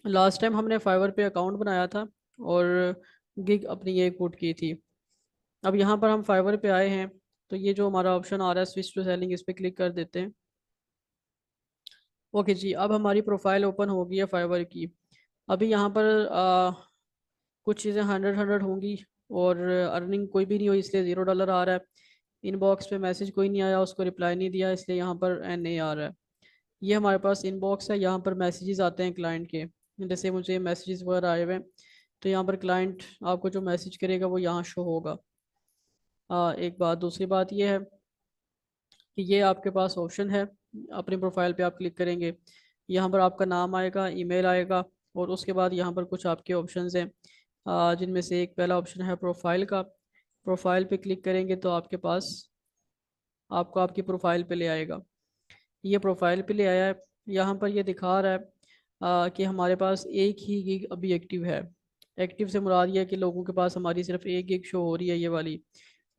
Last time हमने fibre पे account बनाया था और गिग अपनी ये पुट की थी। अब यहाँ पर हम फाइवर पे आए हैं, तो ये जो हमारा ऑप्शन आ रहा है स्विच टू सेलिंग, इस पर क्लिक कर देते हैं। ओके जी, अब हमारी प्रोफाइल ओपन हो गई है फाइवर की। अभी यहाँ पर कुछ चीज़ें 100 होंगी और अर्निंग कोई भी नहीं हुई, इसलिए $0 आ रहा है। इनबॉक्स पे मैसेज कोई नहीं आया, उसको रिप्लाई नहीं दिया, इसलिए यहाँ पर NA आ रहा है। ये हमारे पास इनबॉक्स है, यहाँ पर मैसेजेस आते हैं क्लाइंट के। जैसे मुझे मैसेजेस वगैरह आए हुए हैं, तो यहाँ पर क्लाइंट आपको जो मैसेज करेगा वो यहाँ शो होगा। एक बात, दूसरी बात ये है कि ये आपके पास ऑप्शन है, अपनी प्रोफाइल पे आप क्लिक करेंगे, यहाँ पर आपका नाम आएगा, ईमेल आएगा, और उसके बाद यहाँ पर कुछ आपके ऑप्शंस हैं, जिनमें से एक पहला ऑप्शन है प्रोफाइल का। प्रोफाइल पे क्लिक करेंगे तो आपके पास आपको आपकी प्रोफाइल पे ले आएगा। ये प्रोफाइल पे ले आया है। यहाँ पर ये दिखा रहा है कि हमारे पास एक ही गिग अभी एक्टिव है। एक्टिव से मुराद ये है कि लोगों के पास हमारी सिर्फ एक गिग शो हो रही है, ये वाली।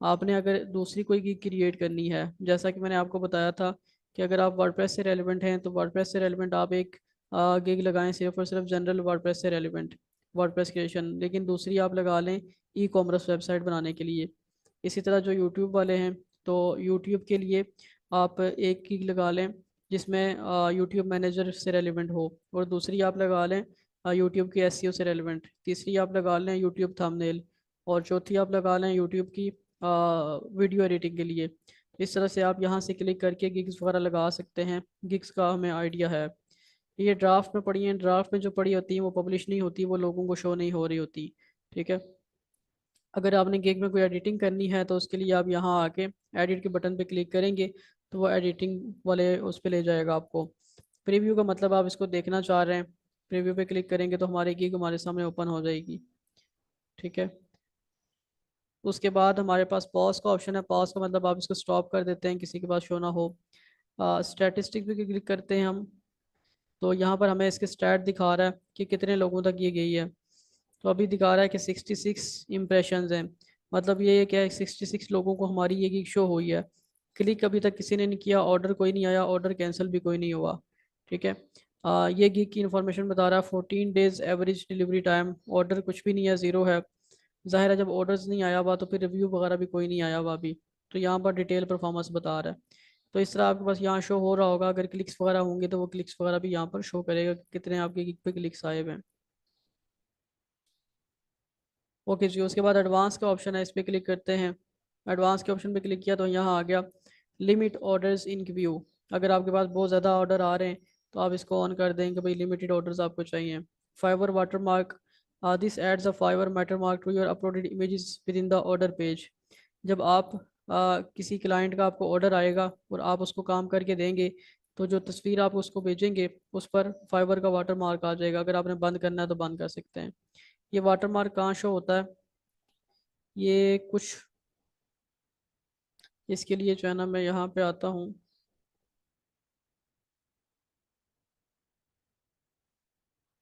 आपने अगर दूसरी कोई गिग क्रिएट करनी है, जैसा कि मैंने आपको बताया था कि अगर आप वर्डप्रेस से रेलिवेंट हैं तो वर्डप्रेस से रेलिवेंट आप एक गिग लगाएं, सिर्फ और सिर्फ जनरल वर्डप्रेस से रेलिवेंट वर्डप्रेस क्रिएशन, लेकिन दूसरी आप लगा लें ई कॉमर्स वेबसाइट बनाने के लिए। इसी तरह जो यूट्यूब वाले हैं, तो यूट्यूब के लिए आप एक गिग लगा लें जिसमें यूट्यूब मैनेजर से रेलिवेंट हो, और दूसरी आप लगा लें यूट्यूब की एसईओ से रेलिवेंट, तीसरी आप लगा लें यूट्यूब थंबनेल, और चौथी आप लगा लें यूट्यूब की वीडियो एडिटिंग के लिए। इस तरह से आप यहाँ से क्लिक करके गिग्स वगैरह लगा सकते हैं। गिग्स का हमें आइडिया है। ये ड्राफ्ट में पड़ी हैं, ड्राफ्ट में जो पड़ी होती हैं वो पब्लिश नहीं होती, वो लोगों को शो नहीं हो रही होती। ठीक है। अगर आपने गिग में कोई एडिटिंग करनी है तो उसके लिए आप यहाँ आके एडिट के बटन पे क्लिक करेंगे, तो वो एडिटिंग वाले उस पे ले जाएगा आपको। प्रीव्यू का मतलब आप इसको देखना चाह रहे हैं, प्रीव्यू पे क्लिक करेंगे तो हमारी गिग हमारे सामने ओपन हो जाएगी। ठीक है। उसके बाद हमारे पास पॉज का ऑप्शन है। पॉज का मतलब आप इसको स्टॉप कर देते हैं, किसी के पास शो ना हो। स्टैटिस्टिक पे क्लिक करते हैं हम, तो यहाँ पर हमें इसके स्टैट दिखा रहा है कि कितने लोगों तक ये गई है। तो अभी दिखा रहा है कि 66 इम्प्रेशंस हैं। मतलब ये क्या है, 66 लोगों को हमारी ये गिग शो हुई है। क्लिक अभी तक किसी ने नहीं किया, ऑर्डर कोई नहीं आया, ऑर्डर कैंसिल भी कोई नहीं हुआ। ठीक है। ये गिग की इन्फॉर्मेशन बता रहा है 14 days average delivery time. Order कुछ भी नहीं है, ज़ीरो है। ज़ाहिर है जब ऑर्डर्स नहीं आया हुआ तो फिर रिव्यू वगैरह भी कोई नहीं आया हुआ अभी। तो यहाँ पर डिटेल परफॉर्मेंस बता रहा है। तो इस तरह आपके पास यहाँ शो हो रहा होगा, अगर क्लिक्स वगैरह होंगे तो वो क्लिक्स वगैरह भी यहाँ पर शो करेगा कि कितने आपके गिग पे क्लिक्स आए हुए हैं। ओके जी, उसके बाद एडवांस का ऑप्शन है, इस पर क्लिक करते हैं। एडवांस के ऑप्शन पे क्लिक किया तो यहाँ आ गया लिमिट ऑर्डर्स इन व्यू। अगर आपके पास बहुत ज़्यादा ऑर्डर आ रहे हैं तो आप इसको ऑन कर देंगे, भाई लिमिटेड ऑर्डर्स आपको चाहिए। Fiverr watermark, this adds a Fiverr watermark to your uploaded images within the order page. जब आप किसी क्लाइंट का आपको ऑर्डर आएगा और आप उसको काम करके देंगे, तो जो तस्वीर आप उसको भेजेंगे उस पर फाइबर का वाटर मार्क आ जाएगा। अगर आपने बंद करना है तो बंद कर सकते हैं। ये वाटर मार्क कहाँ शो होता है, ये कुछ इसके लिए जो है ना, मैं यहाँ पे आता हूँ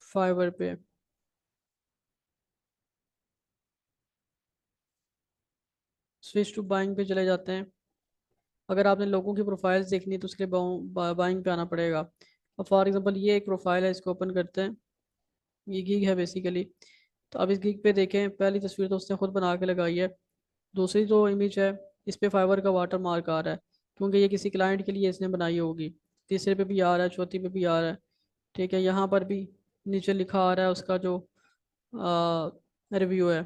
फाइवर पे। स्विच टू बाइंग पे चले जाते हैं। अगर आपने लोगों की प्रोफाइल्स देखनी है तो उसके लिए बाइंग पे आना पड़ेगा। अब फॉर एग्जांपल ये एक प्रोफाइल है, इसको ओपन करते हैं। ये गिग है बेसिकली। तो अब इस गिग पे देखें, पहली तस्वीर तो उसने खुद बना के लगाई है। दूसरी जो इमेज है, इस पे फाइवर का वाटर मार्क आ रहा है, क्योंकि ये किसी क्लाइंट के लिए इसने बनाई होगी। तीसरे पे भी आ रहा है, चौथी पे भी आ रहा है। ठीक है। यहाँ पर भी नीचे लिखा आ रहा है उसका जो रिव्यू है।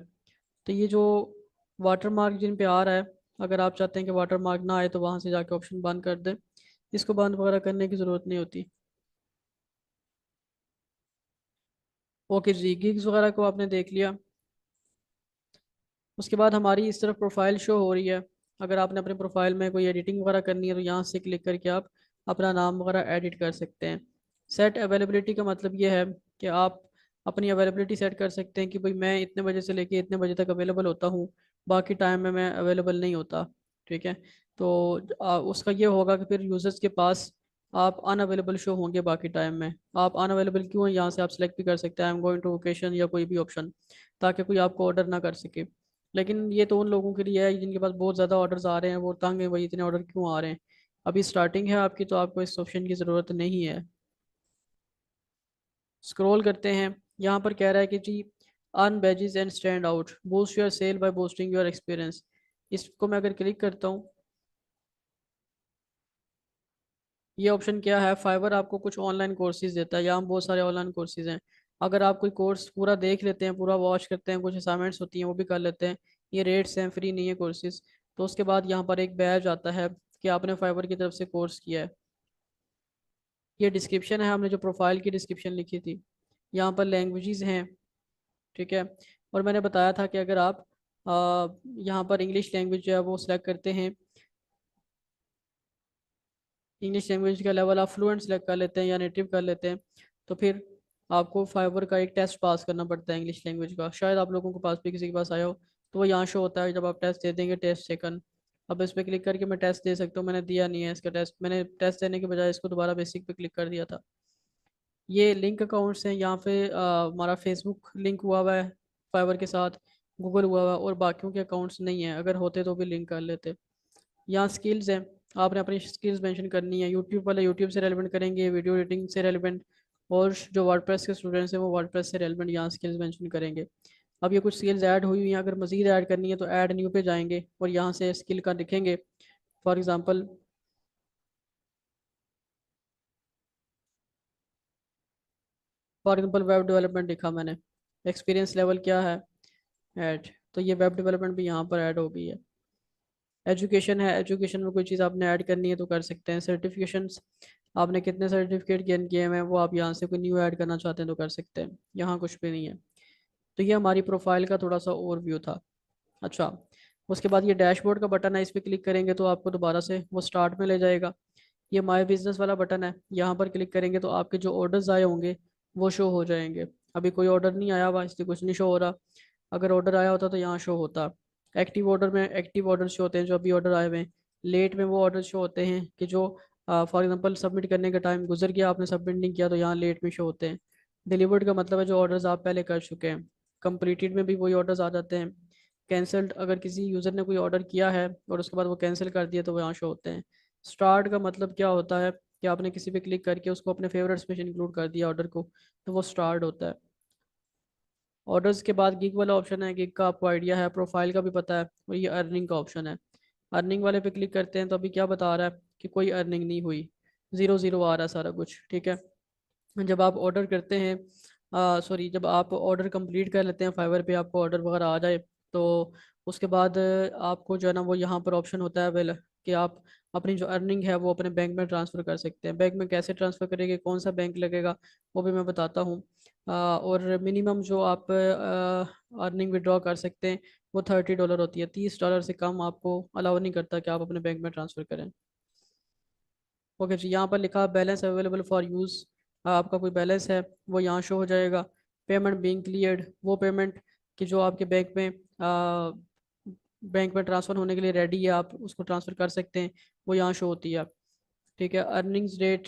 तो ये जो वाटर मार्क जिन पे आ रहा है, अगर आप चाहते हैं कि वाटर मार्क ना आए तो वहाँ से जाके ऑप्शन बंद कर दें। इसको बंद वगैरह करने की ज़रूरत नहीं होती। ओके जी, गिग्स वगैरह को आपने देख लिया। उसके बाद हमारी इस तरफ प्रोफाइल शो हो रही है। अगर आपने अपने प्रोफाइल में कोई एडिटिंग वगैरह करनी है तो यहाँ से क्लिक करके आप अपना नाम वगैरह एडिट कर सकते हैं। सेट अवेलेबिलिटी का मतलब ये है कि आप अपनी अवेलेबिलिटी सेट कर सकते हैं कि भाई मैं इतने बजे से लेके इतने बजे तक अवेलेबल होता हूँ, बाकी टाइम में मैं अवेलेबल नहीं होता। ठीक है। तो उसका ये होगा कि फिर यूज़र्स के पास आप अनअवेलेबल शो होंगे बाकी टाइम में। आप अनअवेलेबल क्यों हैं, यहाँ से आप सेलेक्ट भी कर सकते हैं, I am going to occasion या कोई भी ऑप्शन, ताकि कोई आपको ऑर्डर ना कर सके। लेकिन ये तो उन लोगों के लिए है जिनके पास बहुत ज़्यादा ऑर्डर्स आ रहे हैं, वो तंग है भाई इतने ऑर्डर क्यों आ रहे हैं। अभी स्टार्टिंग है आपकी, तो आपको इस ऑप्शन की ज़रूरत नहीं है। स्क्रॉल करते हैं, यहाँ पर कह रहा है कि जी earn badges and stand out, boost your sale by boosting your experience. इसको मैं अगर क्लिक करता हूँ, ये ऑप्शन क्या है, फाइवर आपको कुछ ऑनलाइन कोर्सेज देता है, यहाँ बहुत सारे ऑनलाइन कोर्सेज हैं। अगर आप कोई कोर्स पूरा देख लेते हैं, पूरा वॉच करते हैं, कुछ असाइनमेंट्स होती हैं वो भी कर लेते हैं, ये रेट्स हैं, फ्री नहीं है कोर्सेज, तो उसके बाद यहाँ पर एक बैज आता है कि आपने फाइवर की तरफ से कोर्स किया है। ये डिस्क्रिप्शन है, हमने जो प्रोफाइल की डिस्क्रिप्शन लिखी थी। यहाँ पर लैंग्वेजेस हैं, ठीक है। और मैंने बताया था कि अगर आप यहाँ पर इंग्लिश लैंग्वेज जो है वो सिलेक्ट करते हैं, इंग्लिश लैंग्वेज का लेवल आप फ्लुएंट सेलेक्ट कर लेते हैं या नेटिव कर लेते हैं, तो फिर आपको फाइवर का एक टेस्ट पास करना पड़ता है इंग्लिश लैंग्वेज का। शायद आप लोगों के पास भी किसी के पास आया हो, तो वो यहाँ शो होता है जब आप टेस्ट दे देंगे, टेस्ट सेकंड। अब इस पर क्लिक करके मैं टेस्ट दे सकता हूँ, मैंने दिया नहीं है इसका टेस्ट, मैंने टेस्ट देने के बजाय इसको दोबारा बेसिक पे क्लिक कर दिया था। ये लिंक अकाउंट्स हैं, यहाँ पे हमारा फेसबुक लिंक हुआ हुआ है फाइवर के साथ, गूगल हुआ हुआ है, और बाकियों के अकाउंट्स नहीं है, अगर होते तो भी लिंक कर लेते। यहाँ स्किल्स हैं, आपने अपनी स्किल्स मेंशन करनी है, यूट्यूब वाले यूट्यूब से रेलिवेंट करेंगे, वीडियो एडिटिंग से रेलिवेंट, और जो वर्डप्रेस के स्टूडेंट्स हैं वो वर्डप्रेस से रेलिवेंट यहाँ स्किल्स मेंशन करेंगे। अब ये कुछ स्किल्स ऐड हुई हुई हैं, अगर मजीद ऐड करनी है तो ऐड न्यू पे जाएंगे और यहाँ से स्किल का लिखेंगे। फॉर एग्ज़ाम्पल, वेब डेवलपमेंट लिखा मैंने, एक्सपीरियंस लेवल क्या है, ऐड, तो ये वेब डेवलपमेंट भी यहाँ पर ऐड हो गई है। एजुकेशन है, एजुकेशन में कोई चीज़ आपने ऐड करनी है तो कर सकते हैं। सर्टिफिकेशंस, आपने कितने सर्टिफिकेट गेन किए हैं वो आप यहाँ से कोई न्यू ऐड करना चाहते हैं तो कर सकते हैं, यहाँ कुछ भी नहीं है। तो ये हमारी प्रोफाइल का थोड़ा सा ओवरव्यू था। अच्छा, उसके बाद ये डैशबोर्ड का बटन है, इस पर क्लिक करेंगे तो आपको दोबारा से वो स्टार्ट में ले जाएगा। ये माय बिजनेस वाला बटन है, यहाँ पर क्लिक करेंगे तो आपके जो ऑर्डर्स आए होंगे वो शो हो जाएंगे। अभी कोई ऑर्डर नहीं आया हुआ इसलिए कुछ नहीं शो हो रहा, अगर ऑर्डर आया होता तो यहाँ शो होता। एक्टिव ऑर्डर में एक्टिव ऑर्डर शो होते हैं जो अभी ऑर्डर आए हुए हैं। लेट में वो ऑर्डर शो होते हैं कि जो फॉर एग्जांपल सबमिट करने का टाइम गुजर गया, आपने सबमिट नहीं किया, तो यहाँ लेट में शो होते हैं। डिलीवर्ड का मतलब है जो ऑर्डर्स आप पहले कर चुके हैं। कंप्लीटेड में भी वही ऑर्डर्स आ जाते हैं। कैंसल्ड, अगर किसी यूज़र ने कोई ऑर्डर किया है और उसके बाद वो कैंसिल कर दिया तो वो यहाँ शो होते हैं। स्टार्ट का मतलब क्या होता है कि आपने किसी पे क्लिक करके उसको अपने फेवरेट्स में इंक्लूड कर दिया ऑर्डर को, तो वो स्टार्ट होता है। ऑर्डर्स के बाद गिग वाला ऑप्शन है, गिग का आपको आइडिया है, प्रोफाइल का भी पता है, और ये अर्निंग का ऑप्शन है। अर्निंग वाले पे क्लिक करते हैं तो अभी क्या बता रहा है कि कोई अर्निंग नहीं हुई, ज़ीरो ज़ीरो आ रहा है सारा कुछ, ठीक है। जब आप ऑर्डर करते हैं, सॉरी, जब आप ऑर्डर कंप्लीट कर लेते हैं फाइवर पे, आपको ऑर्डर वगैरह आ जाए, तो उसके बाद आपको जो है ना वो यहाँ पर ऑप्शन होता है वेल, कि आप अपनी जो अर्निंग है वो अपने बैंक में ट्रांसफ़र कर सकते हैं। बैंक में कैसे ट्रांसफ़र करेंगे, कौन सा बैंक लगेगा, वो भी मैं बताता हूँ। और मिनिमम जो आप अर्निंग विड्रॉ कर सकते हैं वो $30 होती है, $30 से कम आपको अलाउ नहीं करता कि आप अपने बैंक में ट्रांसफ़र करें। ओके जी, यहाँ पर लिखा बैलेंस अवेलेबल फॉर यूज़, आपका कोई बैलेंस है वो यहाँ शो हो जाएगा। पेमेंट बीइंग क्लियर्ड, वो पेमेंट कि जो आपके बैंक में ट्रांसफ़र होने के लिए रेडी है, आप उसको ट्रांसफ़र कर सकते हैं, वो यहाँ शो होती है, ठीक है। अर्निंग्स रेट,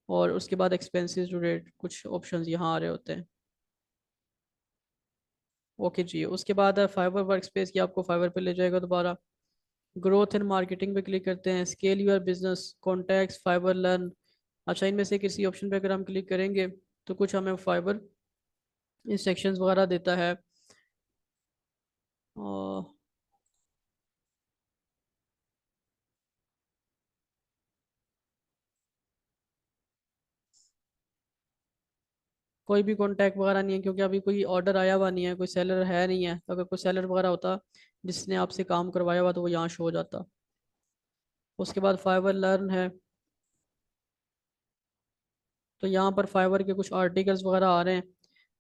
और उसके बाद एक्सपेंसेस रेट, कुछ ऑप्शंस यहाँ आ रहे होते हैं। ओके जी, उसके बाद फाइवर वर्क स्पेस की आपको फाइवर पे ले जाएगा दोबारा। ग्रोथ एंड मार्केटिंग पे क्लिक करते हैं, scale your business, contacts, fibre learn. अच्छा, इनमें से किसी ऑप्शन पे अगर हम क्लिक करेंगे तो कुछ हमें फाइबर इंस्ट्रक्शंस वगैरह देता है। और कोई भी कॉन्टैक्ट वगैरह नहीं है क्योंकि अभी कोई ऑर्डर आया हुआ नहीं है, कोई सेलर है नहीं है, तो अगर कोई सेलर वगैरह होता जिसने आपसे काम करवाया हुआ तो वो यहाँ शो हो जाता। उसके बाद फाइबर लर्न है, तो यहाँ पर फाइवर के कुछ आर्टिकल्स वगैरह आ रहे हैं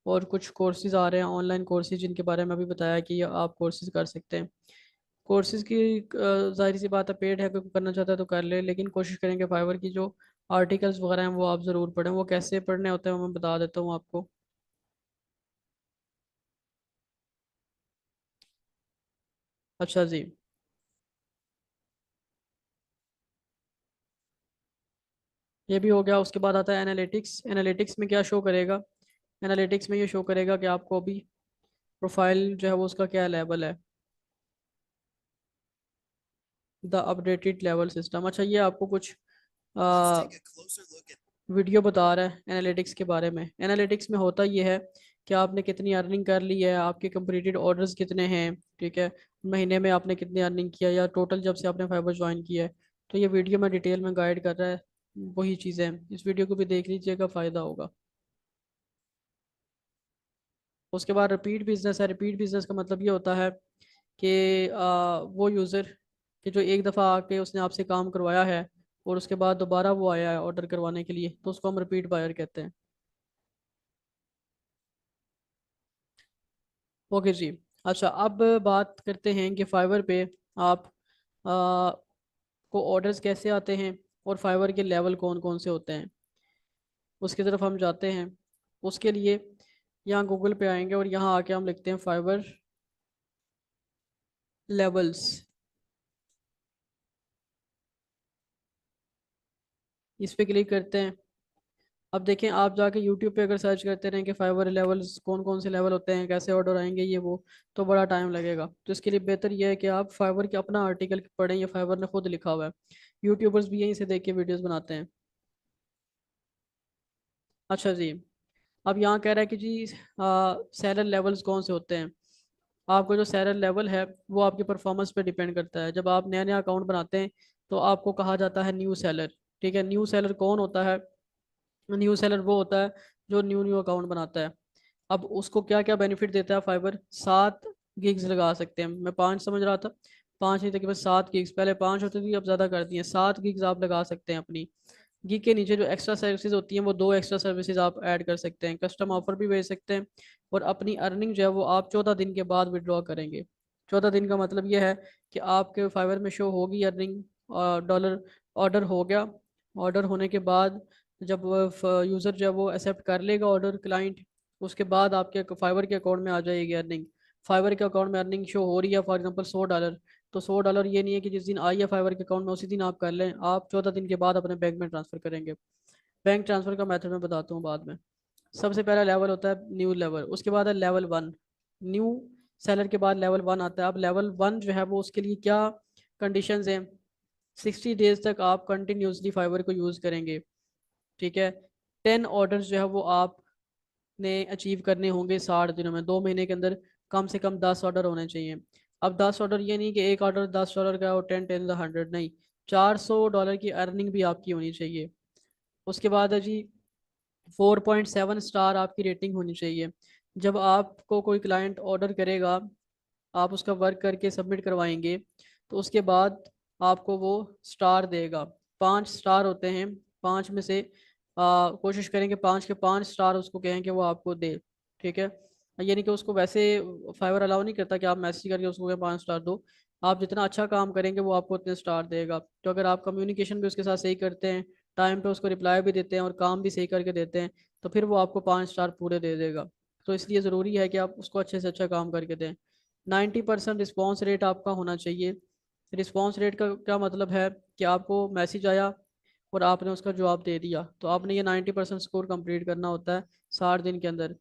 और कुछ कोर्सेज आ रहे हैं, ऑनलाइन कोर्सेज, जिनके बारे में अभी बताया कि ये आप कोर्सेज कर सकते हैं। कोर्सेज की जाहिर सी बात है, पेड है, कोई करना चाहता है तो कर ले, लेकिन कोशिश करेंगे फाइवर की जो आर्टिकल्स वगैरह हैं वो आप ज़रूर पढ़ें। वो कैसे पढ़ने होते हैं वो मैं बता देता हूँ आपको। अच्छा जी, ये भी हो गया। उसके बाद आता है एनालिटिक्स। एनालिटिक्स में क्या शो करेगा, एनालिटिक्स में ये शो करेगा कि आपको अभी प्रोफाइल जो है वो उसका क्या लेवल है, द अपडेटेड लेवल सिस्टम। अच्छा, ये आपको कुछ वीडियो बता रहा है एनालिटिक्स के बारे में। एनालिटिक्स में होता ये है कि आपने कितनी अर्निंग कर ली है, आपके कंप्लीटेड ऑर्डर्स कितने हैं, ठीक है, महीने में आपने कितनी अर्निंग किया या टोटल जब से आपने फाइबर ज्वाइन किया है। तो ये वीडियो में डिटेल में गाइड कर रहा है, वही चीज़ें हैं। इस वीडियो को भी देख लीजिएगा, फ़ायदा होगा। उसके बाद रिपीट बिजनेस है। रिपीट बिजनेस का मतलब ये होता है कि वो यूज़र कि जो एक दफ़ा आके उसने आपसे काम करवाया है और उसके बाद दोबारा वो आया है ऑर्डर करवाने के लिए, तो उसको हम रिपीट बायर कहते हैं। ओके जी। अच्छा, अब बात करते हैं कि फाइवर पे आप को ऑर्डर्स कैसे आते हैं और फाइवर के लेवल कौन कौन से होते हैं, उसकी तरफ हम जाते हैं। उसके लिए यहाँ गूगल पे आएंगे और यहाँ आके हम लिखते हैं फाइवर लेवल्स। इस पे क्लिक करते हैं। अब देखें, आप जाके यूट्यूब पे अगर सर्च करते रहें कि फाइवर लेवल्स कौन कौन से लेवल होते हैं, कैसे ऑर्डर आएंगे, ये वो, तो बड़ा टाइम लगेगा। तो इसके लिए बेहतर ये है कि आप फाइवर के अपना आर्टिकल पढ़ें, ये फाइवर ने खुद लिखा हुआ है। यूट्यूबर्स भी यहीं से देख के वीडियोस बनाते हैं। अच्छा जी। अब यहाँ कह रहा है कि जी सैलर लेवल्स कौन से होते हैं। आपको जो सैलर लेवल है वो आपकी परफॉर्मेंस पे डिपेंड करता है। जब आप नया नया अकाउंट बनाते हैं तो आपको कहा जाता है न्यू सेलर। ठीक है, न्यू सेलर कौन होता है? न्यू सेलर वो होता है जो न्यू न्यू अकाउंट बनाता है। अब उसको क्या क्या बेनिफिट देता है फाइबर? 7 गिग्स लगा सकते हैं। मैं 5 समझ रहा था, 5 नहीं, तकरीबन 7 गिग्स। पहले 5 होती थी, अब ज़्यादा कर दी हैं। 7 गिग्स आप लगा सकते हैं अपनी। गिग के नीचे जो एक्स्ट्रा सर्विसेज होती हैं वो 2 एक्स्ट्रा सर्विसेज आप ऐड कर सकते हैं। कस्टम ऑफर भी भेज सकते हैं। और अपनी अर्निंग जो है वो आप 14 दिन के बाद विड्रॉ करेंगे। 14 दिन का मतलब ये है कि आपके फाइवर में शो होगी अर्निंग, डॉलर। ऑर्डर हो गया, ऑर्डर होने के बाद जब यूज़र जो है वो एक्सेप्ट कर लेगा ऑर्डर, क्लाइंट, उसके बाद आपके फाइवर के अकाउंट में आ जाएगी अर्निंग। फाइवर के अकाउंट में अर्निंग शो हो रही है फॉर एग्जांपल $100, तो $100 ये नहीं है कि जिस दिन आई है फाइवर के अकाउंट में उसी दिन आप कर लें। आप 14 दिन के बाद अपने बैंक में ट्रांसफ़र करेंगे। बैंक ट्रांसफ़र का मेथड मैं बताता हूँ बाद में। सबसे पहला लेवल होता है न्यू लेवल, उसके बाद है लेवल 1। न्यू सेलर के बाद लेवल 1 आता है। अब लेवल 1 जो है वो उसके लिए क्या कंडीशंस हैं? 60 डेज तक आप कंटिन्यूसली फाइबर को यूज़ करेंगे। ठीक है। 10 ऑर्डर्स जो है वो आपने अचीव करने होंगे 60 दिनों में। 2 महीने के अंदर कम से कम 10 ऑर्डर होने चाहिए। अब 10 ऑर्डर ये नहीं कि एक ऑर्डर $10 का और 10 10 100, नहीं, $400 की अर्निंग भी आपकी होनी चाहिए। उसके बाद है जी 4.7 स्टार आपकी रेटिंग होनी चाहिए। जब आपको कोई क्लाइंट ऑर्डर करेगा, आप उसका वर्क करके सबमिट करवाएंगे, तो उसके बाद आपको वो स्टार देगा। 5 स्टार होते हैं, 5 में से कोशिश करेंगे 5 के 5 स्टार उसको कहें कि वो आपको दे। ठीक है। यानी कि उसको वैसे फाइवर अलाउ नहीं करता कि आप मैसेज करके उसको कहें 5 स्टार दो। आप जितना अच्छा काम करेंगे वो आपको उतने स्टार देगा। तो अगर आप कम्युनिकेशन भी उसके साथ सही करते हैं, टाइम पे उसको रिप्लाई भी देते हैं और काम भी सही करके देते हैं, तो फिर वो आपको 5 स्टार पूरे दे देगा। तो इसलिए ज़रूरी है कि आप उसको अच्छे से अच्छा काम करके दें। 90% रिस्पॉन्स रेट आपका होना चाहिए। रिस्पॉन्स रेट का क्या मतलब है कि आपको मैसेज आया और आपने उसका जवाब दे दिया, तो आपने ये 90% स्कोर कंप्लीट करना होता है 60 दिन के अंदर।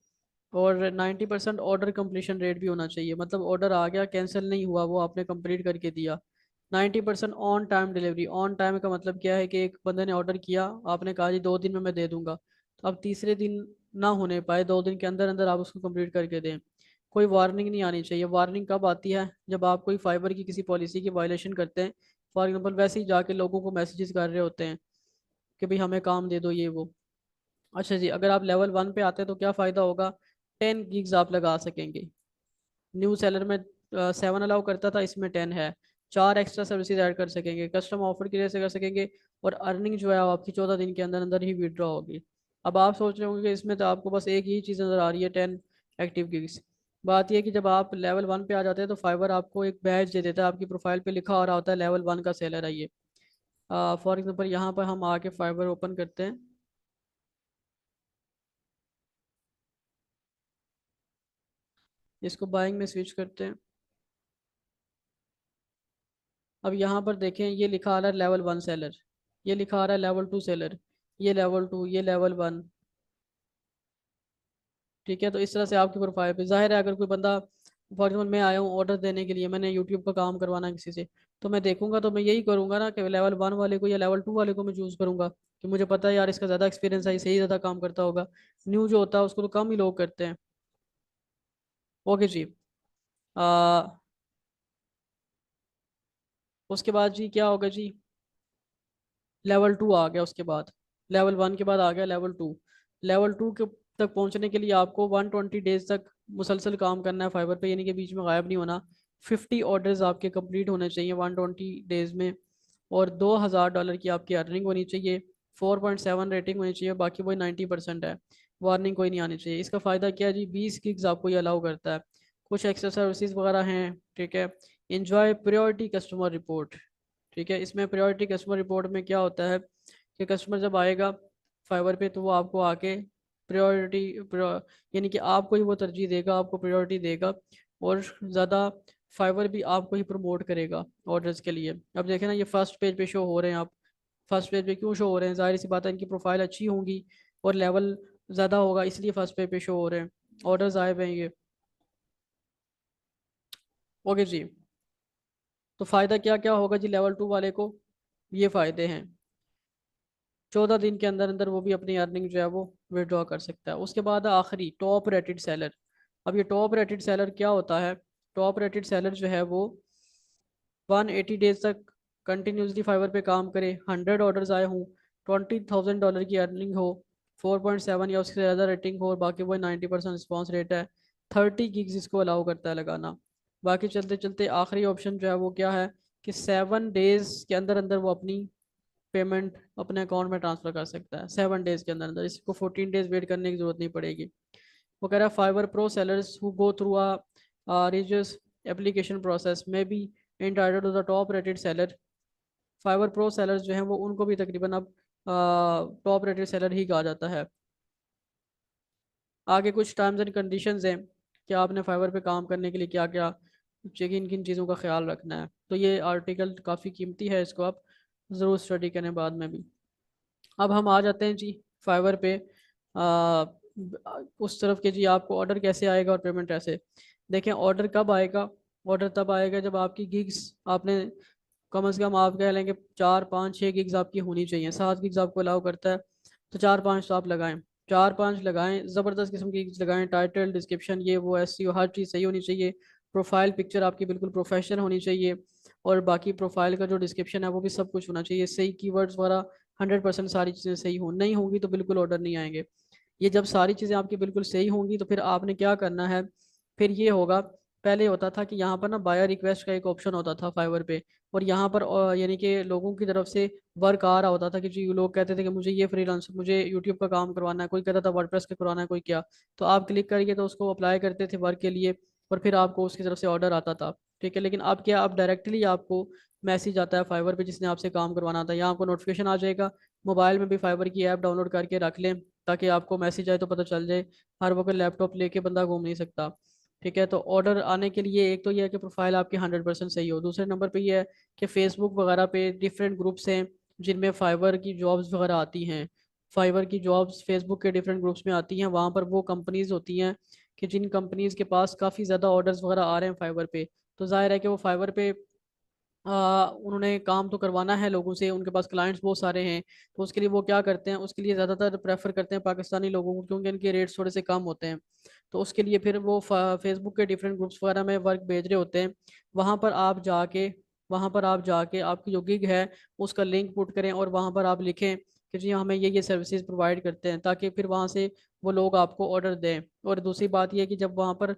और 90% ऑर्डर कंप्लीशन रेट भी होना चाहिए, मतलब ऑर्डर आ गया, कैंसिल नहीं हुआ, वो आपने कंप्लीट करके दिया। 90% on time delivery. On time का मतलब क्या है कि एक बंदे ने ऑर्डर किया, आपने कहा जी 2 दिन में मैं दे दूंगा, तो अब तीसरे दिन ना होने पाए, 2 दिन के अंदर अंदर आप उसको कंप्लीट करके दें। कोई वार्निंग नहीं आनी चाहिए। वार्निंग कब आती है? जब आप कोई फाइबर की किसी पॉलिसी की वायलेशन करते हैं। फॉर एग्जाम्पल वैसे ही जाके लोगों को मैसेजेस कर रहे होते हैं कि भाई हमें काम दे दो, ये वो। अच्छा जी, अगर आप लेवल 1 पे आते हैं तो क्या फ़ायदा होगा? 10 गिग्स आप लगा सकेंगे। न्यू सेलर में 7 अलाउ करता था, इसमें 10 है। 4 एक्स्ट्रा सर्विसेज ऐड कर सकेंगे, कस्टम ऑफर की वजह से कर सकेंगे। और अर्निंग जो है वो आपकी 14 दिन के अंदर अंदर ही विड्रॉ होगी। अब आप सोच रहे होंगे कि इसमें तो आपको बस एक ही चीज़ नज़र आ रही है, 10 एक्टिव गिग्स। बात यह है कि जब आप लेवल 1 पे आ जाते हैं तो फाइवर आपको एक बैज दे देता है, आपकी प्रोफाइल पे लिखा हो रहा होता है लेवल 1 का सेलर है ये। फॉर एग्जाम्पल यहाँ पर हम आके फाइवर ओपन करते हैं। इसको बाइंग में स्विच करते हैं। अब यहाँ पर देखें, ये लिखा आ रहा है लेवल 1 सेलर, ये लिखा आ रहा है लेवल 2 सेलर, ये लेवल 2, ये लेवल 1। ठीक है, तो इस तरह से आपकी प्रोफाइल पे जाहिर है, अगर कोई बंदा, फॉर एग्जाम्पल मैं आया हूँ ऑर्डर देने के लिए, मैंने यूट्यूब का काम करवाना है किसी से, तो मैं देखूंगा तो मैं यही करूंगा ना कि लेवल 1 वाले को या लेवल 2 वाले को मैं चूज़ करूंगा। कि मुझे पता है यार इसका ज़्यादा एक्सपीरियंस है, सही ज़्यादा काम करता होगा। न्यू जो होता है उसको तो कम ही लोग करते हैं। ओके जी। आ, उसके बाद जी क्या होगा जी, लेवल 2 आ गया। उसके बाद लेवल 1 के बाद आ गया लेवल 2। लेवल 2 के तक पहुंचने के लिए आपको 120 डेज तक मुसलसल काम करना है फाइवर पे, यानी कि बीच में गायब नहीं होना। 50 ऑर्डर्स आपके कंप्लीट होने चाहिए 120 डेज में, और $2000 की आपकी अर्निंग होनी चाहिए। 4.7 रेटिंग होनी चाहिए, बाकी वही 90% है। वार्निंग कोई नहीं आनी चाहिए। इसका फ़ायदा क्या है जी, 20 गिग्स आपको ये अलाउ करता है। कुछ एक्स्ट्रा सर्विसेज वगैरह हैं, ठीक है। इंजॉय प्रायोरिटी कस्टमर रिपोर्ट, ठीक है। इसमें प्रायोरिटी कस्टमर रिपोर्ट में क्या होता है कि कस्टमर जब आएगा फाइवर पे तो वो आपको आके प्रायोरिटी, यानी कि आपको ही वो तरजीह देगा, आपको प्रायोरिटी देगा, और ज़्यादा फाइवर भी आपको ही प्रमोट करेगा ऑर्डर्स के लिए। अब देखें ना, ये फर्स्ट पेज पे शो हो रहे हैं। आप फर्स्ट पेज पे क्यों शो हो रहे हैं? जाहिर सी बात है इनकी प्रोफाइल अच्छी होंगी और लेवल ज़्यादा होगा, इसलिए फर्स्ट पेज पे शो हो रहे हैं, ऑर्डर्स आए हुए हैं ये। ओके जी। तो फ़ायदा क्या क्या होगा जी लेवल 2 वाले को? ये फ़ायदे हैं, 14 दिन के अंदर अंदर वो भी अपनी अर्निंग जो है वो विड्रॉ कर सकता है। उसके बाद आखिरी टॉप रेटेड सेलर। अब ये टॉप रेटेड सेलर क्या होता है? टॉप रेटेड सेलर जो है वो 180 डेज तक कंटिन्यूसली फाइवर पे काम करे, 100 ऑर्डर्स आए हों, $20,000 की अर्निंग हो, 4.7 या उससे ज़्यादा रेटिंग हो, और बाकी वो 90% रिस्पॉन्स रेट है। 30 गिग्स इसको अलाउ करता है लगाना। बाकी चलते चलते आखिरी ऑप्शन जो है वो क्या है कि 7 डेज के अंदर अंदर वो अपनी पेमेंट अपने अकाउंट में ट्रांसफ़र कर सकता है, 7 डेज के अंदर अंदर। इसको 14 डेज वेट करने की ज़रूरत नहीं पड़ेगी। वो कह रहा है Fiverr pro sellers who go through a rigorous application process may be entitled to the top rated seller. Fiverr pro sellers जो हैं वो उनको भी तकरीबन अब टॉप रेटेड सेलर ही कहा जाता है। आगे कुछ टर्म्स एंड कंडीशंस हैं कि आपने फाइवर पे काम करने के लिए क्या क्या किन किन चीज़ों का ख्याल रखना है। तो ये आर्टिकल काफ़ी कीमती है, इसको आप ज़रूर स्टडी करें बाद में भी। अब हम आ जाते हैं जी फाइवर पे, उस तरफ के जी आपको ऑर्डर कैसे आएगा और पेमेंट कैसे। देखें ऑर्डर कब आएगा? ऑर्डर तब आएगा जब आपकी गिग्स, आपने कम से कम आप कह लेंगे 4 5 6 गिग्स आपकी होनी चाहिए। 7 गिग्स आपको अलाउ करता है, तो 4 5 तो आप लगाएं। 4 5 लगाएं, ज़बरदस्त किस्म की गिग्स लगाएं। टाइटल, डिस्क्रिप्शन, ये वो, एसईओ, हर चीज़ सही होनी चाहिए। प्रोफाइल पिक्चर आपकी बिल्कुल प्रोफेशनल होनी चाहिए, और बाकी प्रोफाइल का जो डिस्क्रिप्शन है वो भी सब कुछ होना चाहिए सही। कीवर्ड्स वगैरह 100% सारी चीज़ें सही हो, नहीं होंगी तो बिल्कुल ऑर्डर नहीं आएंगे। ये जब सारी चीज़ें आपकी बिल्कुल सही होंगी तो फिर आपने क्या करना है, फिर ये होगा। पहले होता था कि यहाँ पर ना बायर रिक्वेस्ट का एक ऑप्शन होता था फाइवर पे, और यहाँ पर यानी कि लोगों की तरफ से वर्क आ रहा होता था कि जी लोग कहते थे कि मुझे ये फ्रीलांस, मुझे यूट्यूब का काम करवाना है, कोई कहता था वर्डप्रेस का करवाना है, कोई क्या। तो आप क्लिक करके तो उसको अप्लाई करते थे वर्क के लिए, और फिर आपको उसकी तरफ से ऑर्डर आता था, ठीक है। लेकिन अब क्या, अब डायरेक्टली आपको मैसेज आता है फाइवर पे जिसने आपसे काम करवाना था, यहाँ आपको नोटिफिकेशन आ जाएगा। मोबाइल में भी फाइबर की ऐप डाउनलोड करके रख लें ताकि आपको मैसेज आए तो पता चल जाए। हर वक्त लैपटॉप लेके बंदा घूम नहीं सकता, ठीक है। तो ऑर्डर आने के लिए एक तो ये है कि प्रोफाइल आपकी 100% सही हो। दूसरे नंबर पे ये है कि फेसबुक वगैरह पे डिफरेंट ग्रुप्स हैं जिनमें फाइबर की जॉब्स वगैरह आती हैं। फाइबर की जॉब्स फेसबुक के डिफरेंट ग्रुप्स में आती हैं। वहाँ पर वो कंपनीज होती हैं कि जिन कंपनीज के पास काफ़ी ज़्यादा ऑर्डर्स वगैरह आ रहे हैं फाइबर पे, तो जाहिर है कि वो फाइबर पे उन्होंने काम तो करवाना है लोगों से, उनके पास क्लाइंट्स बहुत सारे हैं। तो उसके लिए वो क्या करते हैं, उसके लिए ज़्यादातर प्रेफर करते हैं पाकिस्तानी लोगों को, क्योंकि इनके रेट्स थोड़े से कम होते हैं। तो उसके लिए फिर वो फेसबुक के डिफरेंट ग्रुप्स वगैरह में वर्क भेज रहे होते हैं। वहाँ पर आप जाके वहाँ पर आप जाके आपकी जो गिग है उसका लिंक पुट करें, और वहाँ पर आप लिखें कि जी हमें ये सर्विसेज प्रोवाइड करते हैं, ताकि फिर वहाँ से वो लोग आपको ऑर्डर दें। और दूसरी बात यह है कि जब वहाँ पर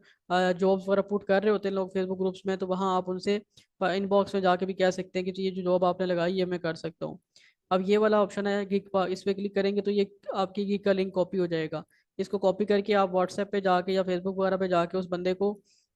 जॉब्स वगैरह पुट कर रहे होते हैं लोग फेसबुक ग्रुप्स में, तो वहाँ आप उनसे इनबॉक्स में जाके भी कह सकते हैं कि जी ये जो जॉब आपने लगाई है मैं कर सकता हूँ। अब ये वाला ऑप्शन है गिग पर, इस पर क्लिक करेंगे तो ये आपकी गिग का लिंक कॉपी हो जाएगा। इसको कॉपी करके आप व्हाट्सएप पे जाके या फेसबुक वगैरह पे जाके उस बंदे को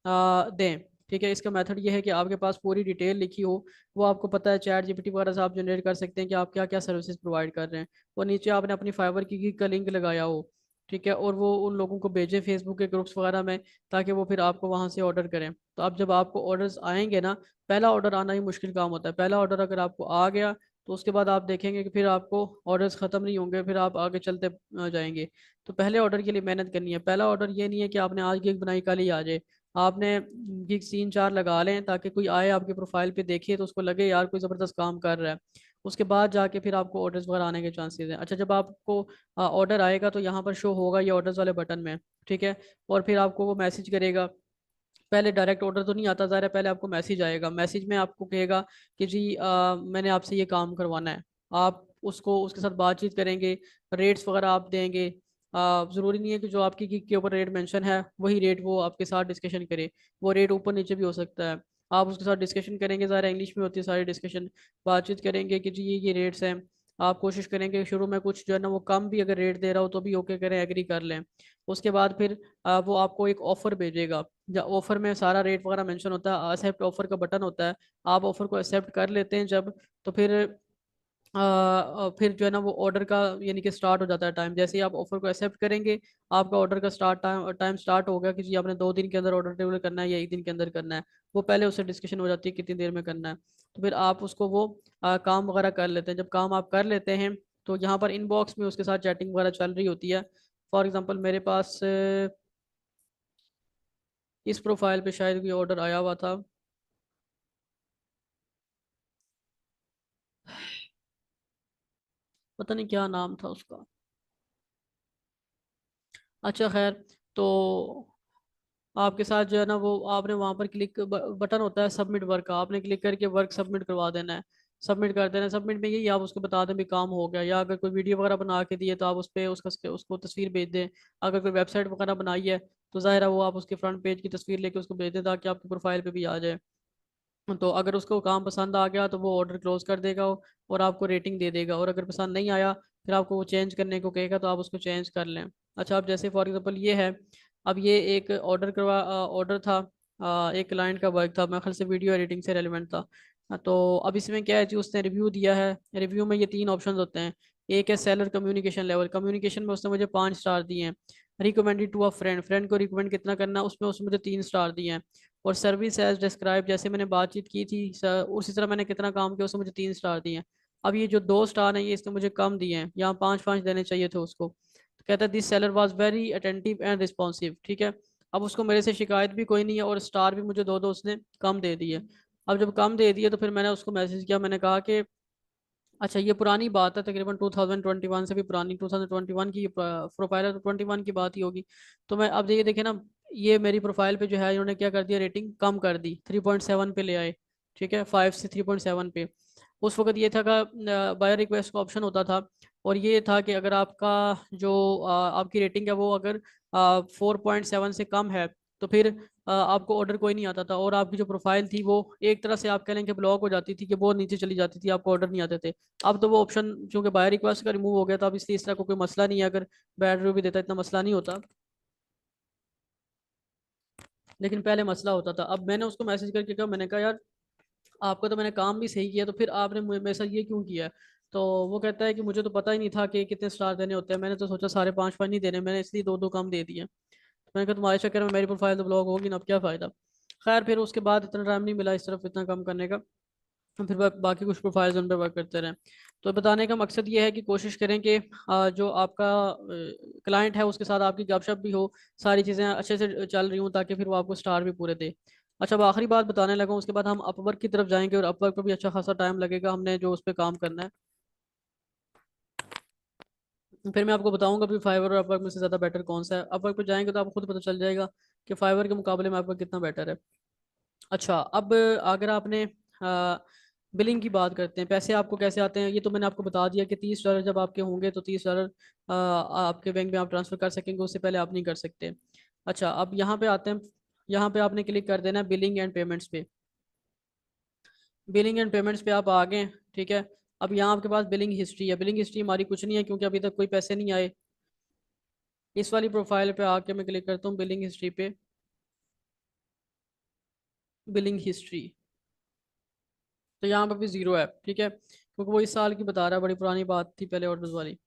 दें, ठीक है। इसका मेथड ये है कि आपके पास पूरी डिटेल लिखी हो, वो आपको पता है चैट जीपीटी वगैरह से आप जनरेट कर सकते हैं कि आप क्या क्या सर्विसेज प्रोवाइड कर रहे हैं, और नीचे आपने अपनी फाइवर की गिग का लिंक लगाया हो, ठीक है, और वो उन लोगों को भेजें फेसबुक के ग्रुप्स वगैरह में, ताकि वो फिर आपको वहाँ से ऑर्डर करें। तो अब जब आपको ऑर्डर्स आएंगे ना, पहला ऑर्डर आना ही मुश्किल काम होता है। पहला ऑर्डर अगर आपको आ गया तो उसके बाद आप देखेंगे कि फिर आपको ऑर्डर्स ख़त्म नहीं होंगे, फिर आप आगे चलते जाएंगे। तो पहले ऑर्डर के लिए मेहनत करनी है। पहला ऑर्डर ये नहीं है कि आपने आज गिग बनाई कल ही आ जाए। आपने गिग 3 4 लगा लें ताकि कोई आए आपके प्रोफाइल पे देखे तो उसको लगे यार कोई ज़बरदस्त काम कर रहा है। उसके बाद जाके फिर आपको ऑर्डर्स वगैरह आने के चांसेस हैं। अच्छा, जब आपको ऑर्डर आएगा तो यहाँ पर शो होगा ये ऑर्डर्स वाले बटन में, ठीक है। और फिर आपको वो मैसेज करेगा। पहले डायरेक्ट ऑर्डर तो नहीं आता, ज़ाहिर है, पहले आपको मैसेज आएगा। मैसेज में आपको कहेगा कि जी मैंने आपसे ये काम करवाना है। आप उसको उसके साथ बातचीत करेंगे, रेट्स वगैरह आप देंगे। ज़रूरी नहीं है कि जो आपकी गिग के ऊपर रेट मेंशन है वही रेट वो आपके साथ डिस्कशन करे, वो रेट ऊपर नीचे भी हो सकता है। आप उसके साथ डिस्कशन करेंगे, ज़ाहिर है इंग्लिश में होती है सारी डिस्कशन। बातचीत करेंगे कि जी ये रेट्स हैं। आप कोशिश करेंगे शुरू में कुछ जो है ना वो कम भी अगर रेट दे रहा हो तो भी ओके करें, एग्री कर लें। उसके बाद फिर वो आपको एक ऑफ़र भेजेगा। ऑफर में सारा रेट वगैरह मेंशन होता है, एक्सेप्ट ऑफर का बटन होता है। आप ऑफर को एक्सेप्ट कर लेते हैं जब, तो फिर फिर जो है ना वो ऑर्डर का यानी कि स्टार्ट हो जाता है टाइम। जैसे ही आप ऑफर को एक्सेप्ट करेंगे, आपका ऑर्डर का स्टार्ट टाइम स्टार्ट होगा कि जी आपने 2 दिन के अंदर ऑर्डर डिलीवर करना है या 1 दिन के अंदर करना है। वो पहले उससे डिस्कशन हो जाती है कितनी देर में करना है। तो फिर आप उसको वो काम वगैरह कर लेते हैं। जब काम आप कर लेते हैं तो यहाँ पर इनबॉक्स में उसके साथ चैटिंग वगैरह चल रही होती है। फॉर एग्जांपल मेरे पास इस प्रोफाइल पे शायद कोई ऑर्डर आया हुआ था। पता नहीं क्या नाम था उसका। अच्छा खैर, तो आपके साथ जो है ना वो आपने वहाँ पर क्लिक बटन होता है सबमिट वर्क का, आपने क्लिक करके वर्क सबमिट करवा देना है। सबमिट कर देना है। सबमिट में यही आप उसको बता दें भी काम हो गया। या अगर कोई वीडियो वगैरह बना के दिए तो आप उस पर उसका उसको तस्वीर भेज दें। अगर कोई वेबसाइट वगैरह बनाई है तो ज़ाहिर है वो आप उसके फ्रंट पेज की तस्वीर लेके उसको भेज दें ताकि आपकी प्रोफाइल पे भी आ जाए। तो अगर उसको काम पसंद आ गया तो वो ऑर्डर क्लोज कर देगा और आपको रेटिंग दे देगा। और अगर पसंद नहीं आया फिर आपको वो चेंज करने को कहेगा तो आप उसको चेंज कर लें। अच्छा, अब जैसे फॉर एग्जांपल ये है, अब ये एक ऑर्डर था, एक क्लाइंट का वर्क था, मेरे ख्याल से वीडियो एडिटिंग से रेलिवेंट था। तो अब इसमें क्या है जी, उसने रिव्यू दिया है। रिव्यू में ये 3 ऑप्शन होते हैं। एक है सेलर कम्युनिकेशन लेवल, कम्युनिकेशन में उसने मुझे 5 स्टार दिए हैं। Recommended to a friend, friend को रिकमेंड कितना करना है उसमें उसने मुझे 3 स्टार दिए हैं। और सर्विस एज डिस्क्राइब, जैसे मैंने बातचीत की थी उसी तरह मैंने कितना काम किया उसने मुझे 3 स्टार दिए हैं। अब ये जो 2 स्टार हैं ये इसने मुझे कम दिए हैं, यहाँ 5 5 देने चाहिए थे उसको। तो कहता है this seller was very attentive and responsive, ठीक है। अब उसको मेरे से शिकायत भी कोई नहीं है और स्टार भी मुझे दो दो उसने कम दे दिए। अब जब कम दे दिए तो फिर मैंने उसको मैसेज किया, मैंने कहा कि अच्छा ये पुरानी बात है, तकरीबन 2021 से भी पुरानी, 2021 की प्रोफाइल है तो 21 की बात ही होगी। तो मैं अब ये देखे ना, ये मेरी प्रोफाइल पे जो है इन्होंने क्या कर दिया, रेटिंग कम कर दी, 3.7 पे ले आए। ठीक है, 5 से 3.7 पे। उस वक्त ये था कि बायर रिक्वेस्ट का ऑप्शन होता था। और ये था कि अगर आपका जो आपकी रेटिंग है वो अगर 4.7 से कम है तो फिर आपको ऑर्डर कोई नहीं आता था। और आपकी जो प्रोफाइल थी वो एक तरह से आप कह लें कि ब्लॉक हो जाती थी, कि बहुत नीचे चली जाती थी, आपको ऑर्डर नहीं आते थे। अब तो वो ऑप्शन चूंकि बायर रिक्वेस्ट का रिमूव हो गया था, अब इसलिए इस तरह को कोई मसला नहीं है। अगर बैड रिव्यू भी देता इतना मसला नहीं होता, लेकिन पहले मसला होता था। अब मैंने उसको मैसेज करके कहा, मैंने कहा यार आपका तो मैंने काम भी सही किया, तो फिर आपने मेरे साथ ये क्यों किया है? तो वो कहता है कि मुझे तो पता ही नहीं था कि कितने स्टार देने होते हैं, मैंने तो सोचा सारे 5 5 नहीं देने, मैंने इसलिए दो दो कम दे दिए। तो मैंने कहा तुम्हारे चक्कर में मेरी प्रोफाइल तो ब्लॉक होगी ना, अब क्या फ़ायदा। खैर फिर उसके बाद इतना टाइम नहीं मिला इस तरफ इतना कम करने का। फिर बाकी कुछ प्रोफाइल्स उन पर वर्क करते रहें। तो बताने का मकसद ये है कि कोशिश करें कि जो आपका क्लाइंट है उसके साथ आपकी गपशप भी हो, सारी चीज़ें अच्छे से चल रही हूँ, ताकि फिर वो आपको स्टार भी पूरे दे। अच्छा, अब आखिरी बात बताने लगा हूँ, उसके बाद हम अपवर्क की तरफ जाएंगे और अपवर्क पर भी अच्छा खासा टाइम लगेगा हमने जो उस पर काम करना है। फिर मैं आपको बताऊंगा भी फाइवर और अपवर्क में से ज़्यादा बेटर कौन सा है। अपवर्क पर जाएंगे तो आपको खुद पता चल जाएगा कि फाइवर के मुकाबले में अपवर्क कितना बेटर है। अच्छा, अब अगर आपने बिलिंग की बात करते हैं, पैसे आपको कैसे आते हैं, ये तो मैंने आपको बता दिया कि 30 डॉलर जब आपके होंगे तो 30 डॉलर आपके बैंक में आप ट्रांसफ़र कर सकेंगे, उससे पहले आप नहीं कर सकते। अच्छा, अब यहाँ पे आते हैं। यहाँ पे आपने क्लिक कर देना है बिलिंग एंड पेमेंट्स पे। बिलिंग एंड पेमेंट्स पे आप आ गए, ठीक है। अब यहाँ आपके पास बिलिंग हिस्ट्री है। बिलिंग हिस्ट्री हमारी कुछ नहीं है क्योंकि अभी तक कोई पैसे नहीं आए। इस वाली प्रोफाइल पे आके मैं क्लिक करता हूँ बिलिंग हिस्ट्री पे। बिलिंग हिस्ट्री, तो यहाँ पे भी जीरो है, ठीक है, क्योंकि वो इस साल की बता रहा है, बड़ी पुरानी बात थी पहले ऑर्डर्स वाली।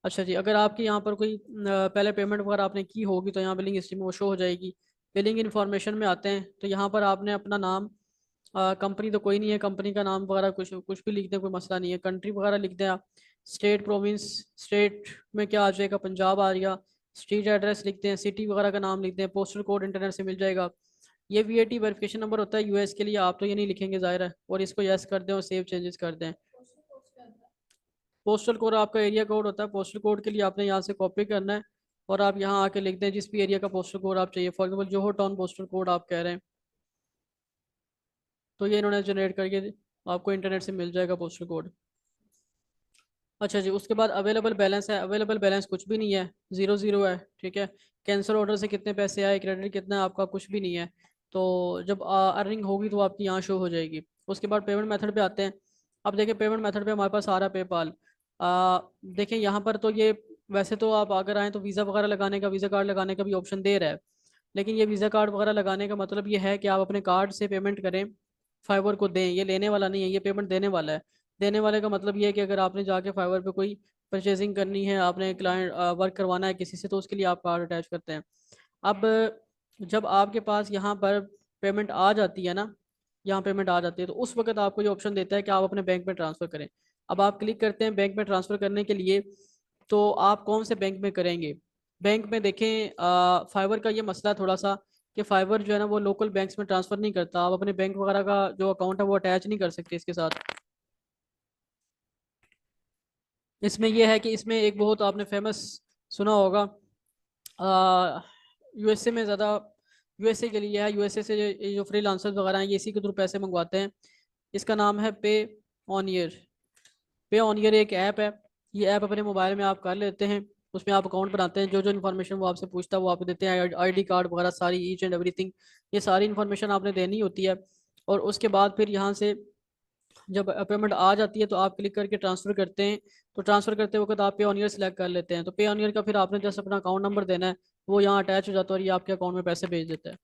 अच्छा जी, अगर आपके यहाँ पर कोई पहले पेमेंट वगैरह आपने की होगी तो यहाँ बिलिंग हिस्ट्री में वो शो हो जाएगी। बिलिंग इन्फॉर्मेशन में आते हैं तो यहाँ पर आपने अपना नाम, कंपनी तो कोई नहीं है, कंपनी का नाम वगैरह कुछ कुछ भी लिख दें, कोई मसला नहीं है। कंट्री वगैरह लिख दें आप, स्टेट प्रोविंस, स्टेट में क्या आ जाएगा, पंजाब आ गया। स्ट्रीट एड्रेस लिखते हैं, सिटी वगैरह का नाम लिखते हैं, पोस्टल कोड इंटरनेट से मिल जाएगा। ये VAT वेरिफिकेशन नंबर होता है US के लिए, आप तो ये नहीं लिखेंगे ज़ाहिर है, और इसको यस कर दें और सेव चेंजेस कर दें। पोस्टल कोड आपका एरिया कोड होता है, पोस्टल कोड के लिए आपने यहाँ से कॉपी करना है और आप यहाँ आके लिख दें जिस भी एरिया का पोस्टल कोड आप चाहिए। For example Johar town postal code आप कह रहे हैं, तो ये इन्होंने जनरेट करके आपको इंटरनेट से मिल जाएगा पोस्टल कोड। अच्छा जी, उसके बाद अवेलेबल बैलेंस है, अवेलेबल बैलेंस कुछ भी नहीं है, ज़ीरो ज़ीरो है, ठीक है। कैंसिल ऑर्डर से कितने पैसे आए, क्रेडिट कितना है आपका, कुछ भी नहीं है। तो जब अर्निंग होगी तो आपकी यहाँ शो हो जाएगी। उसके बाद पेमेंट मेथड पे आते हैं। अब देखिए पेमेंट मेथड पे हमारे पास आ रहा है पेपाल। देखें यहाँ पर तो ये वैसे तो आप अगर आएँ तो वीज़ा वगैरह लगाने का, वीज़ा कार्ड लगाने का भी ऑप्शन दे रहा है, लेकिन ये वीज़ा कार्ड वगैरह लगाने का मतलब ये है कि आप अपने कार्ड से पेमेंट करें, फाइवर को दें। ये लेने वाला नहीं है, ये पेमेंट देने वाला है। देने वाले का मतलब ये है कि अगर आपने जाके फाइवर पे कोई परचेजिंग करनी है, आपने क्लाइंट वर्क करवाना है किसी से, तो उसके लिए आप कार्ड अटैच करते हैं। अब जब आपके पास यहाँ पर पेमेंट आ जाती है ना, यहाँ पेमेंट आ जाती है, तो उस वक्त आपको ये ऑप्शन देता है कि आप अपने बैंक में ट्रांसफ़र करें। अब आप क्लिक करते हैं बैंक में ट्रांसफ़र करने के लिए, तो आप कौन से बैंक में करेंगे। बैंक में देखें फाइवर का ये मसला थोड़ा सा कि फाइवर जो है ना वो लोकल बैंक्स में ट्रांसफ़र नहीं करता। आप अपने बैंक वगैरह का जो अकाउंट है वो अटैच नहीं कर सकते इसके साथ। इसमें यह है कि इसमें एक बहुत आपने फेमस सुना होगा, यूएसए में ज़्यादा, यूएसए के लिए है, यूएसए से ये जो फ्रीलांसर्स वगैरह हैं ये इसी के थ्रू पैसे मंगवाते हैं। इसका नाम है पे ऑन ईयर। पे ऑन ईयर एक ऐप है, ये ऐप अपने मोबाइल में आप कर लेते हैं। उसमें आप अकाउंट बनाते हैं, जो जो इन्फॉर्मेशन वो आपसे पूछता है वो आपको देते हैं, आईडी कार्ड वगैरह सारी, ईच एंड एवरीथिंग, ये सारी इन्फॉर्मेशन आपने देनी होती है। और उसके बाद फिर यहाँ से जब पेमेंट आ जाती है तो आप क्लिक करके ट्रांसफ़र करते हैं। तो ट्रांसफ़र करते वक्त आप पे ऑन ईयर सेलेक्ट कर लेते हैं, तो पे ऑन ईयर का फिर आपने जस्ट अपना अकाउंट नंबर देना है, वो यहाँ अटैच हो जाता है और ये आपके अकाउंट में पैसे भेज देता है।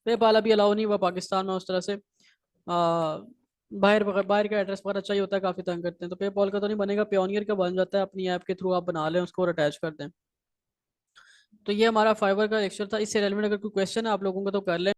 पेपाल अभी अलाउ नहीं हुआ पाकिस्तान में उस तरह से। बाहर का एड्रेस वगैरह चाहिए होता है, काफ़ी तंग करते हैं, तो पेपाल का तो नहीं बनेगा, पेओनियर का बन जाता है। अपनी ऐप के थ्रू आप बना लें उसको और अटैच कर दें। तो ये हमारा फाइवर का लेक्चर था। इससे रेलिवेंट अगर कोई क्वेश्चन है आप लोगों का तो कर लें।